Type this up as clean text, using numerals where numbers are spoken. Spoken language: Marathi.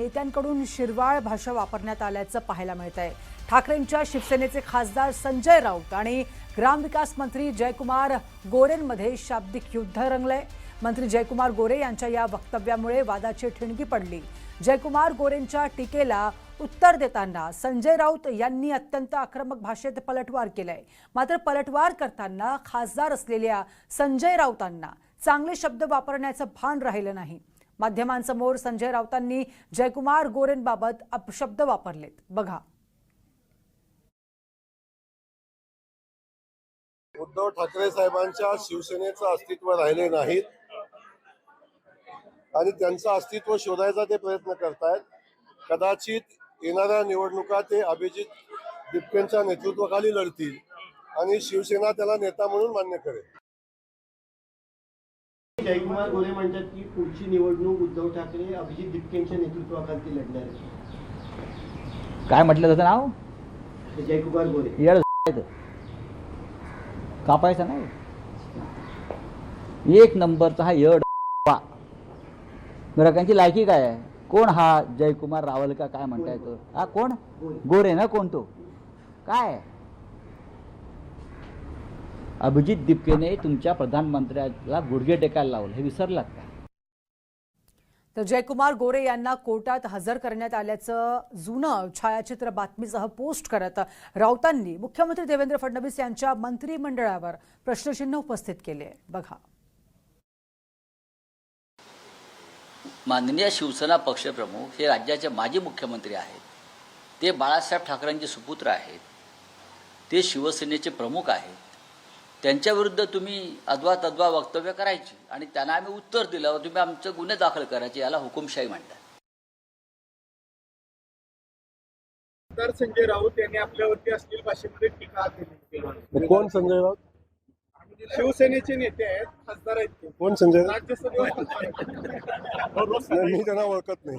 नेत्यांकडून शिरवाळ भाषा वापरण्यात आल्याचं पाहायला मिळतंय। ठाकरेंच्या शिवसेनेचे खासदार संजय राऊत आणि ग्रामविकास मंत्री जयकुमार गोरेंमध्ये शाब्दिक युद्ध रंगलंय। मंत्री जयकुमार गोरे यांच्या या वक्तव्यामुळे वादाची ठिणगी पडली। जयकुमार गोरेंच्या टीकेला उत्तर देताना संजय राऊत यांनी अत्यंत आक्रमक भाषेत पलटवार केलाय। मात्र पलटवार करताना खासदार असलेल्या संजय राऊतांना चांगले शब्द वापरण्याचं भान राहिलं नाही। माध्यमांसमोर संजय राऊतांनी जयकुमार गोरेंबाबत अपशब्द वापरलेत, बघा। उद्धव ठाकरे साहेबांच्या शिवसेनेचं अस्तित्व राहिले नाहीत आणि त्यांचं अस्तित्व शोधायचा ते प्रयत्न करतायत। कदाचित येणाऱ्या निवडणुका ते अभिजित दिपकेंच्या नेतृत्वाखाली लढतील आणि शिवसेना त्याला नेता म्हणून मान्य करेल। जयकुमार गोरे म्हणतात की पुढची निवडणूक उद्धव ठाकरे अभिजित दिपकेंच्या नेतृत्वाखाली लढणार आहे। काय म्हटलं जातं नाव? जयकुमार गोरे येड कापायचा नाही, एक नंबरचा हा येड। ग्राहकांची लायकी काय आहे? कोण हा जयकुमार रावल का काय म्हणताय तो? हा कोण? गोरे ना? कोण तो? काय अभिजित दिपकेने तुमच्या प्रधानमंत्र्याला गुडघे टेकायला लावलं हे विसरलात का? तर जयकुमार गोरे यांना कोर्टात हजर करण्यात आल्याचं जुनं छायाचित्र बातमीसह पोस्ट करत राऊतांनी मुख्यमंत्री देवेंद्र फडणवीस यांच्या मंत्रिमंडळावर प्रश्नचिन्ह उपस्थित केले, बघा। माननीय शिवसेना पक्षप्रमुख हे राज्याचे माजी मुख्यमंत्री आहेत। ते बाळासाहेब ठाकरेंचे सुपुत्र आहेत। ते शिवसेनेचे प्रमुख आहेत। त्यांच्याविरुद्ध तुम्ही अद्वा तद्वा वक्तव्य करायची आणि त्यांना आम्ही उत्तर दिलं, तुम्ही आमचे गुन्हे दाखल करायचे, याला हुकुमशाही म्हणतात। संजय राऊत यांनी आपल्यावरती अश्लील भाषेमध्ये टीका केली। कोण संजय राऊत? शिवसेनेचे नेते आहेत, खासदार आहेत। कोण संजय? राज्यसभेवर मी त्यांना ओळखत नाही।